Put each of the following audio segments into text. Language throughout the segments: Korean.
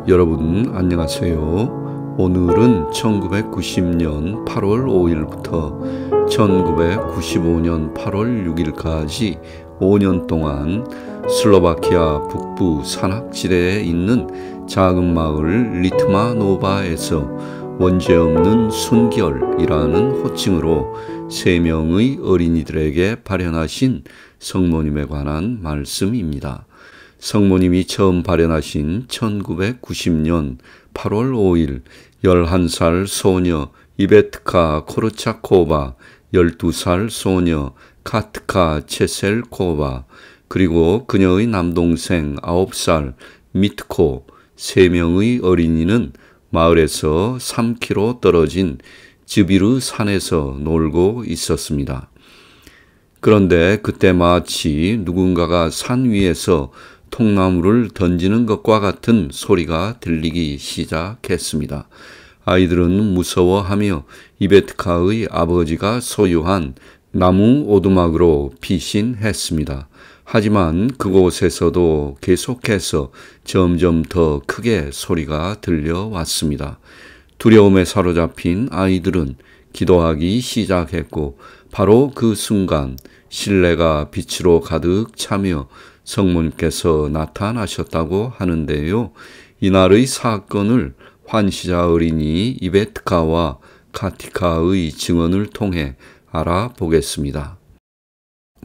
여러분 안녕하세요. 오늘은 1990년 8월 5일부터 1995년 8월 6일까지 5년 동안 슬로바키아 북부 산악지대에 있는 작은 마을 리트마노바에서 원죄 없는 순결이라는 호칭으로 3명의 어린이들에게 발현하신 성모님에 관한 말씀입니다. 성모님이 처음 발현하신 1990년 8월 5일 11살 소녀 이베트카 코르차코바, 12살 소녀 카트카 체셀코바, 그리고 그녀의 남동생 9살 미트코 3명의 어린이는 마을에서 3km 떨어진 즈비르 산에서 놀고 있었습니다. 그런데 그때 마치 누군가가 산 위에서 통나무를 던지는 것과 같은 소리가 들리기 시작했습니다. 아이들은 무서워하며 이베트카의 아버지가 소유한 나무 오두막으로 피신했습니다. 하지만 그곳에서도 계속해서 점점 더 크게 소리가 들려왔습니다. 두려움에 사로잡힌 아이들은 기도하기 시작했고 바로 그 순간 신뢰가 빛으로 가득 차며 성모님께서 나타나셨다고 하는데요. 이날의 사건을 환시자 어린이 이베트카와 카티카의 증언을 통해 알아보겠습니다.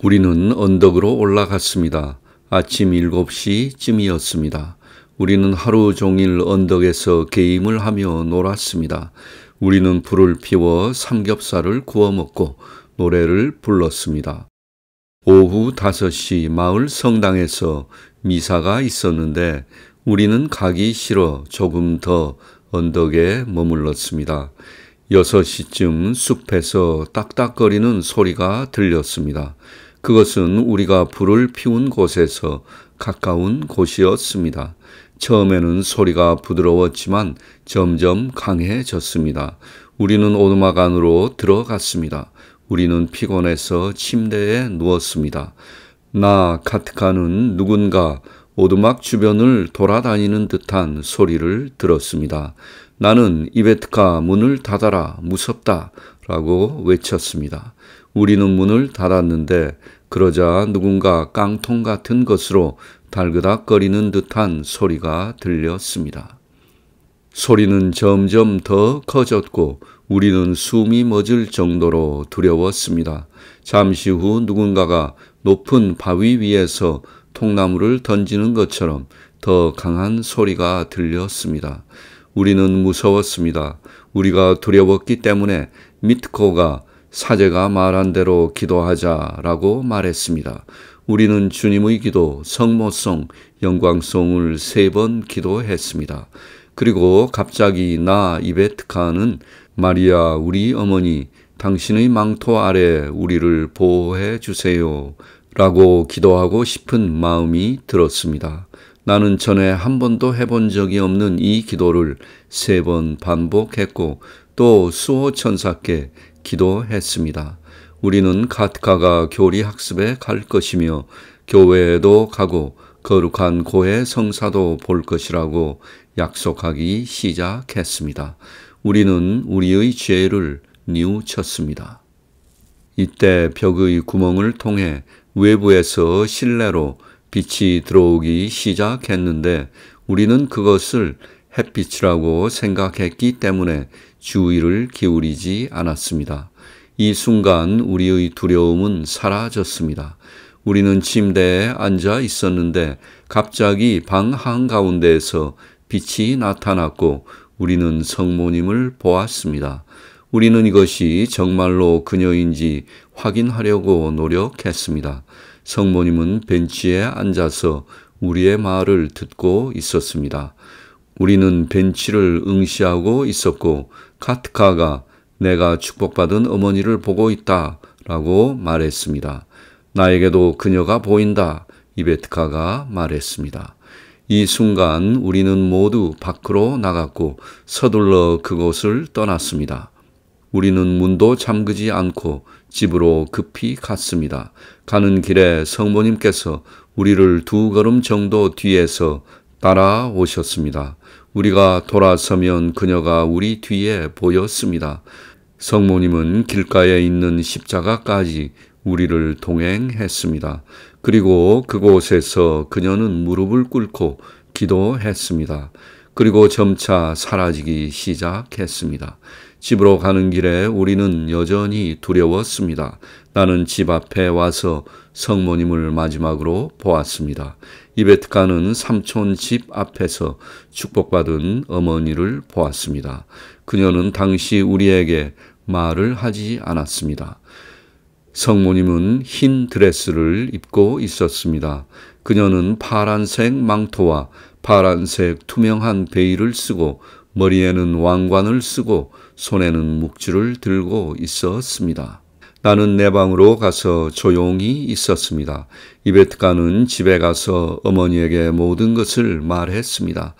우리는 언덕으로 올라갔습니다. 아침 7시쯤이었습니다. 우리는 하루 종일 언덕에서 게임을 하며 놀았습니다. 우리는 불을 피워 삼겹살을 구워 먹고 노래를 불렀습니다. 오후 5시 마을 성당에서 미사가 있었는데 우리는 가기 싫어 조금 더 언덕에 머물렀습니다. 6시쯤 숲에서 딱딱거리는 소리가 들렸습니다. 그것은 우리가 불을 피운 곳에서 가까운 곳이었습니다. 처음에는 소리가 부드러웠지만 점점 강해졌습니다. 우리는 오두막 안으로 들어갔습니다. 우리는 피곤해서 침대에 누웠습니다. 나 카트카는 누군가 오두막 주변을 돌아다니는 듯한 소리를 들었습니다. 나는 이베트카 문을 닫아라, 무섭다 라고 외쳤습니다. 우리는 문을 닫았는데 그러자 누군가 깡통 같은 것으로 달그닥거리는 듯한 소리가 들렸습니다. 소리는 점점 더 커졌고 우리는 숨이 멎을 정도로 두려웠습니다. 잠시 후 누군가가 높은 바위 위에서 통나무를 던지는 것처럼 더 강한 소리가 들렸습니다. 우리는 무서웠습니다. 우리가 두려웠기 때문에 미트코가 사제가 말한 대로 기도하자라고 말했습니다. 우리는 주님의 기도, 성모송, 영광송을 3번 기도했습니다. 그리고 갑자기 나 이베트카는 마리아 우리 어머니 당신의 망토 아래 우리를 보호해 주세요 라고 기도하고 싶은 마음이 들었습니다. 나는 전에 한 번도 해본 적이 없는 이 기도를 3번 반복했고 또 수호천사께 기도했습니다. 우리는 카트카가 교리 학습에 갈 것이며 교회에도 가고 거룩한 고해 성사도 볼 것이라고 약속하기 시작했습니다. 우리는 우리의 죄를 뉘우쳤습니다. 이때 벽의 구멍을 통해 외부에서 실내로 빛이 들어오기 시작했는데 우리는 그것을 햇빛이라고 생각했기 때문에 주의를 기울이지 않았습니다. 이 순간 우리의 두려움은 사라졌습니다. 우리는 침대에 앉아 있었는데 갑자기 방 한가운데에서 빛이 나타났고 우리는 성모님을 보았습니다. 우리는 이것이 정말로 그녀인지 확인하려고 노력했습니다. 성모님은 벤치에 앉아서 우리의 말을 듣고 있었습니다. 우리는 벤치를 응시하고 있었고 카트카가 내가 축복받은 어머니를 보고 있다 라고 말했습니다. 나에게도 그녀가 보인다 이베트카가 말했습니다. 이 순간 우리는 모두 밖으로 나갔고 서둘러 그곳을 떠났습니다. 우리는 문도 잠그지 않고 집으로 급히 갔습니다. 가는 길에 성모님께서 우리를 2걸음 정도 뒤에서 따라오셨습니다. 우리가 돌아서면 그녀가 우리 뒤에 보였습니다. 성모님은 길가에 있는 십자가까지 우리를 동행했습니다. 그리고 그곳에서 그녀는 무릎을 꿇고 기도했습니다. 그리고 점차 사라지기 시작했습니다. 집으로 가는 길에 우리는 여전히 두려웠습니다. 나는 집 앞에 와서 성모님을 마지막으로 보았습니다. 이베트카는 삼촌 집 앞에서 축복받은 어머니를 보았습니다. 그녀는 당시 우리에게 말을 하지 않았습니다. 성모님은 흰 드레스를 입고 있었습니다. 그녀는 파란색 망토와 파란색 투명한 베일을 쓰고 머리에는 왕관을 쓰고 손에는 묵주를 들고 있었습니다. 나는 내 방으로 가서 조용히 있었습니다. 이베트카는 집에 가서 어머니에게 모든 것을 말했습니다.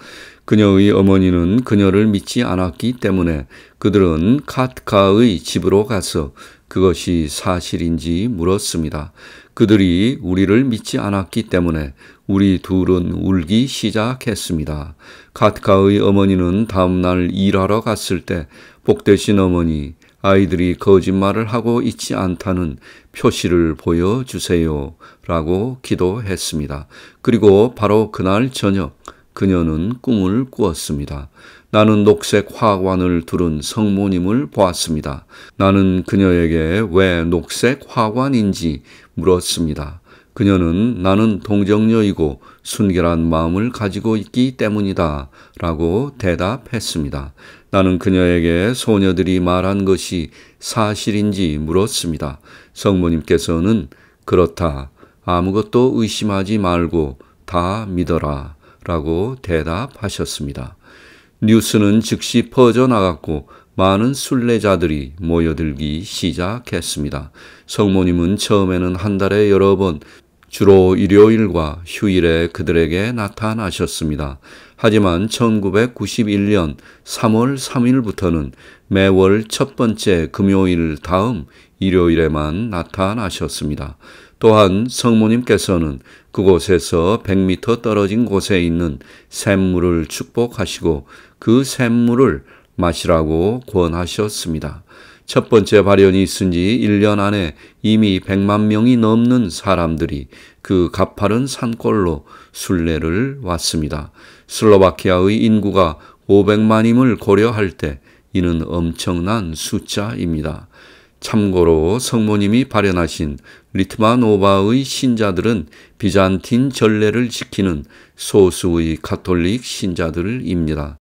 그녀의 어머니는 그녀를 믿지 않았기 때문에 그들은 카트카의 집으로 가서 그것이 사실인지 물었습니다. 그들이 우리를 믿지 않았기 때문에 우리 둘은 울기 시작했습니다. 카트카의 어머니는 다음날 일하러 갔을 때 복되신 어머니, 아이들이 거짓말을 하고 있지 않다는 표시를 보여주세요 라고 기도했습니다. 그리고 바로 그날 저녁 그녀는 꿈을 꾸었습니다. 나는 녹색 화관을 두른 성모님을 보았습니다. 나는 그녀에게 왜 녹색 화관인지 물었습니다. 그녀는 나는 동정녀이고 순결한 마음을 가지고 있기 때문이다 라고 대답했습니다. 나는 그녀에게 소녀들이 말한 것이 사실인지 물었습니다. 성모님께서는 그렇다. 아무것도 의심하지 말고 다 믿어라 라고 대답하셨습니다. 뉴스는 즉시 퍼져나갔고 많은 순례자들이 모여들기 시작했습니다. 성모님은 처음에는 한 달에 여러 번 주로 일요일과 휴일에 그들에게 나타나셨습니다. 하지만 1991년 3월 3일부터는 매월 첫 번째 금요일 다음 일요일에만 나타나셨습니다. 또한 성모님께서는 그곳에서 100m 떨어진 곳에 있는 샘물을 축복하시고 그 샘물을 마시라고 권하셨습니다. 첫 번째 발현이 있은 지 1년 안에 이미 100만 명이 넘는 사람들이 그 가파른 산골로 순례를 왔습니다. 슬로바키아의 인구가 500만임을 고려할 때 이는 엄청난 숫자입니다. 참고로 성모님이 발현하신 리트마노바의 신자들은 비잔틴 전례를 지키는 소수의 가톨릭 신자들입니다.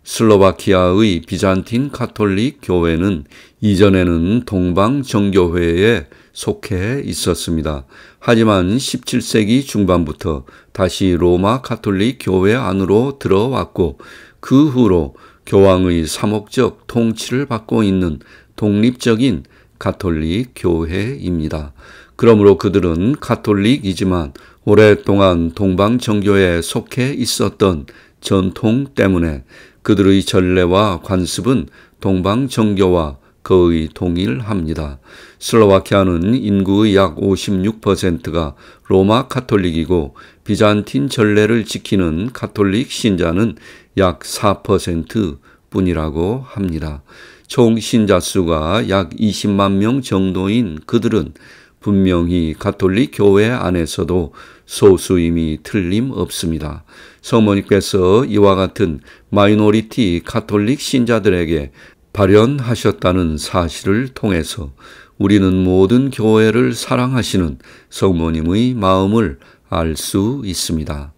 슬로바키아의 비잔틴 가톨릭 교회는 이전에는 동방정교회에 속해 있었습니다. 하지만 17세기 중반부터 다시 로마 가톨릭 교회 안으로 들어왔고 그 후로 교황의 사목적 통치를 받고 있는 독립적인 가톨릭 교회입니다. 그러므로 그들은 가톨릭이지만 오랫동안 동방정교에 속해 있었던 전통 때문에 그들의 전례와 관습은 동방정교와 거의 동일합니다. 슬로바키아는 인구의 약 56%가 로마 가톨릭이고 비잔틴 전례를 지키는 가톨릭 신자는 약 4% 뿐이라고 합니다. 총 신자 수가 약 20만 명 정도인 그들은 분명히 가톨릭 교회 안에서도 소수임이 틀림없습니다. 성모님께서 이와 같은 마이너리티 가톨릭 신자들에게 발현하셨다는 사실을 통해서 우리는 모든 교회를 사랑하시는 성모님의 마음을 알 수 있습니다.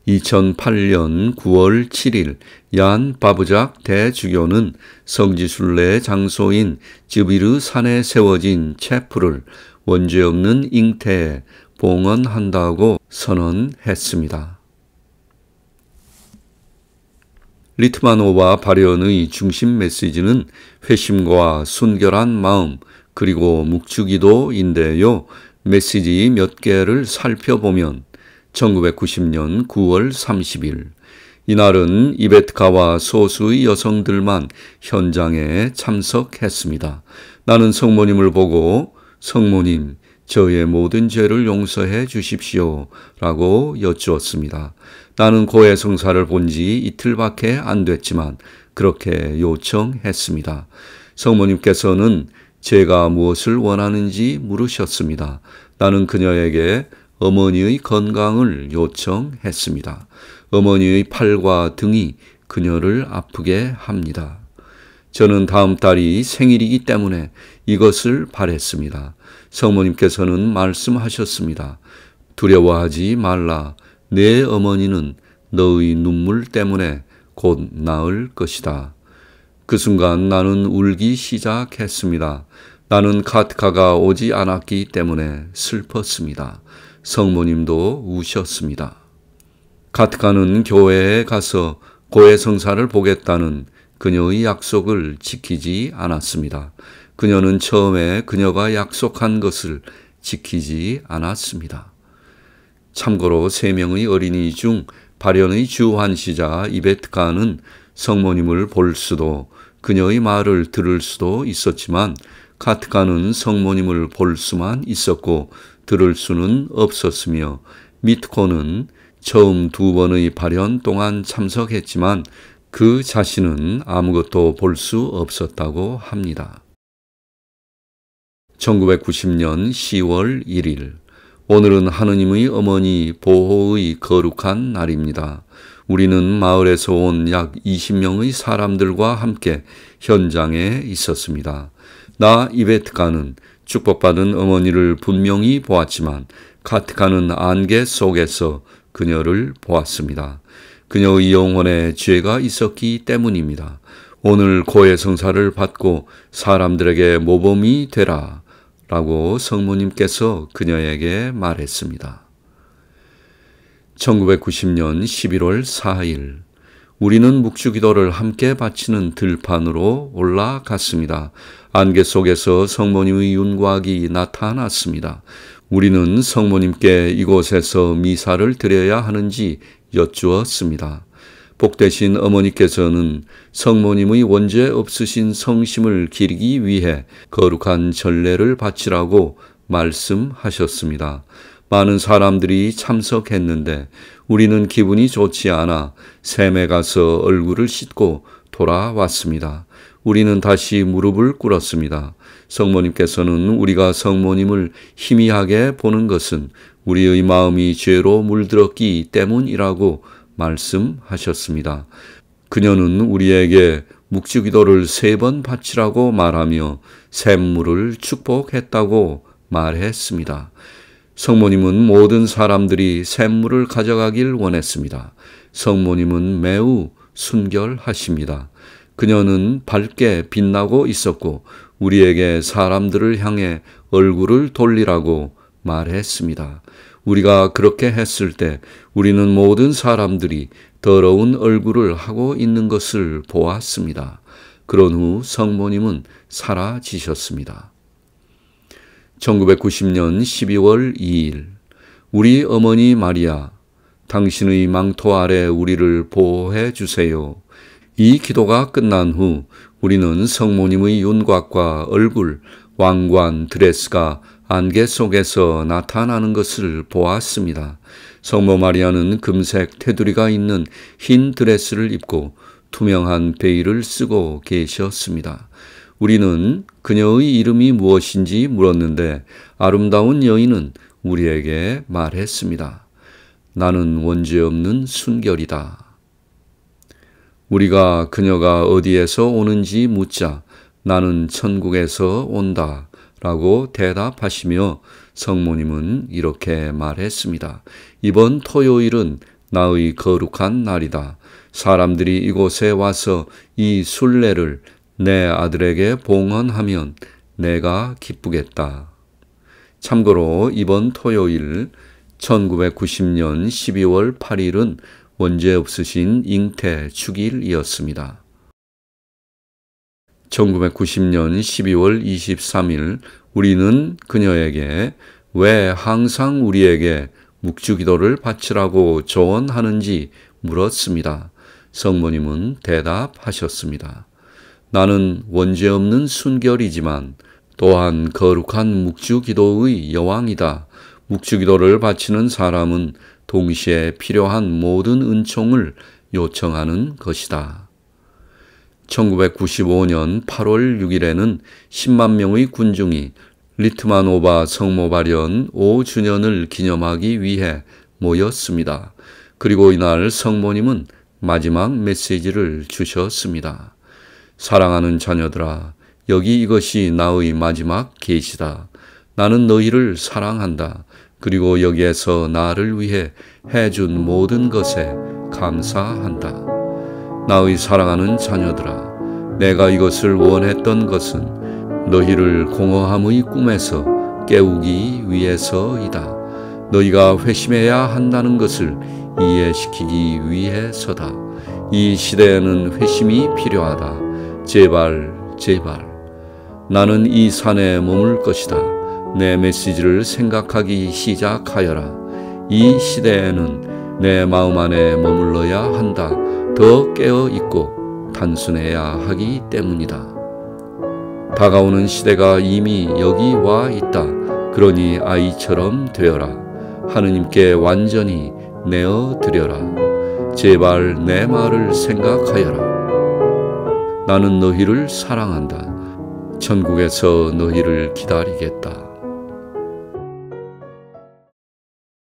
2008년 9월 7일 얀 바부작 대주교는 성지순례 장소인 즈비르 산에 세워진 채플을 원죄 없는 잉태에 봉헌한다고 선언했습니다. 리트마노바 발현의 중심 메시지는 회심과 순결한 마음 그리고 묵주기도인데요. 메시지 몇 개를 살펴보면 1990년 9월 30일 이날은 이베트카와 소수의 여성들만 현장에 참석했습니다. 나는 성모님을 보고 성모님, 저의 모든 죄를 용서해 주십시오 라고 여쭈었습니다. 나는 고해 성사를 본 지 이틀밖에 안 됐지만 그렇게 요청했습니다. 성모님께서는 제가 무엇을 원하는지 물으셨습니다. 나는 그녀에게 어머니의 건강을 요청했습니다. 어머니의 팔과 등이 그녀를 아프게 합니다. 저는 다음 달이 생일이기 때문에 이것을 바랬습니다. 성모님께서는 말씀하셨습니다. 두려워하지 말라. 내 어머니는 너의 눈물 때문에 곧 나을 것이다. 그 순간 나는 울기 시작했습니다. 나는 카트카가 오지 않았기 때문에 슬펐습니다. 성모님도 우셨습니다. 카트카는 교회에 가서 고해 성사를 보겠다는 그녀의 약속을 지키지 않았습니다. 그녀는 처음에 그녀가 약속한 것을 지키지 않았습니다. 참고로 3명의 어린이 중 발현의 주환시자 이베트카는 성모님을 볼 수도 그녀의 말을 들을 수도 있었지만 카트카는 성모님을 볼 수만 있었고 들을 수는 없었으며 미트코는 처음 2번의 발현 동안 참석했지만 그 자신은 아무것도 볼 수 없었다고 합니다. 1990년 10월 1일 오늘은 하느님의 어머니 보호의 거룩한 날입니다. 우리는 마을에서 온 약 20명의 사람들과 함께 현장에 있었습니다. 나 이베트카는 축복받은 어머니를 분명히 보았지만 카트카는 안개 속에서 그녀를 보았습니다. 그녀의 영혼에 죄가 있었기 때문입니다. 오늘 고해 성사를 받고 사람들에게 모범이 되라 라고 성모님께서 그녀에게 말했습니다. 1990년 11월 4일 우리는 묵주기도를 함께 바치는 들판으로 올라갔습니다. 안개 속에서 성모님의 윤곽이 나타났습니다. 우리는 성모님께 이곳에서 미사를 드려야 하는지 여쭈었습니다. 복되신 어머니께서는 성모님의 원죄 없으신 성심을 기리기 위해 거룩한 전례를 바치라고 말씀하셨습니다. 많은 사람들이 참석했는데 우리는 기분이 좋지 않아 샘에 가서 얼굴을 씻고 돌아왔습니다. 우리는 다시 무릎을 꿇었습니다. 성모님께서는 우리가 성모님을 희미하게 보는 것은 우리의 마음이 죄로 물들었기 때문이라고 말씀하셨습니다. 그녀는 우리에게 묵주기도를 3번 바치라고 말하며 샘물을 축복했다고 말했습니다. 성모님은 모든 사람들이 샘물을 가져가길 원했습니다. 성모님은 매우 순결하십니다. 그녀는 밝게 빛나고 있었고 우리에게 사람들을 향해 얼굴을 돌리라고 말했습니다. 우리가 그렇게 했을 때 우리는 모든 사람들이 더러운 얼굴을 하고 있는 것을 보았습니다. 그런 후 성모님은 사라지셨습니다. 1990년 12월 2일 우리 어머니 마리아, 당신의 망토 아래 우리를 보호해 주세요. 이 기도가 끝난 후 우리는 성모님의 윤곽과 얼굴, 왕관, 드레스가 안개 속에서 나타나는 것을 보았습니다. 성모 마리아는 금색 테두리가 있는 흰 드레스를 입고 투명한 베일을 쓰고 계셨습니다. 우리는 그녀의 이름이 무엇인지 물었는데 아름다운 여인은 우리에게 말했습니다. 나는 원죄 없는 순결이다. 우리가 그녀가 어디에서 오는지 묻자 나는 천국에서 온다 라고 대답하시며 성모님은 이렇게 말했습니다. 이번 토요일은 나의 거룩한 날이다. 사람들이 이곳에 와서 이 순례를 내 아들에게 봉헌하면 내가 기쁘겠다. 참고로 이번 토요일 1990년 12월 8일은 원죄 없으신 잉태 축일이었습니다. 1990년 12월 23일 우리는 그녀에게 왜 항상 우리에게 묵주기도를 바치라고 조언하는지 물었습니다. 성모님은 대답하셨습니다. 나는 원죄 없는 순결이지만 또한 거룩한 묵주기도의 여왕이다. 묵주기도를 바치는 사람은 동시에 필요한 모든 은총을 요청하는 것이다. 1995년 8월 6일에는 10만 명의 군중이 리트마노바 성모 발현 5주년을 기념하기 위해 모였습니다. 그리고 이날 성모님은 마지막 메시지를 주셨습니다. 사랑하는 자녀들아, 여기 이것이 나의 마지막 계시다. 나는 너희를 사랑한다. 그리고 여기에서 나를 위해 해준 모든 것에 감사한다. 나의 사랑하는 자녀들아, 내가 이것을 원했던 것은 너희를 공허함의 꿈에서 깨우기 위해서이다. 너희가 회심해야 한다는 것을 이해시키기 위해서다. 이 시대에는 회심이 필요하다. 제발, 제발. 나는 이 산에 머물 것이다. 내 메시지를 생각하기 시작하여라. 이 시대에는 내 마음 안에 머물러야 한다. 더 깨어있고 단순해야 하기 때문이다. 다가오는 시대가 이미 여기 와 있다. 그러니 아이처럼 되어라. 하느님께 완전히 내어드려라. 제발 내 말을 생각하여라. 나는 너희를 사랑한다. 천국에서 너희를 기다리겠다.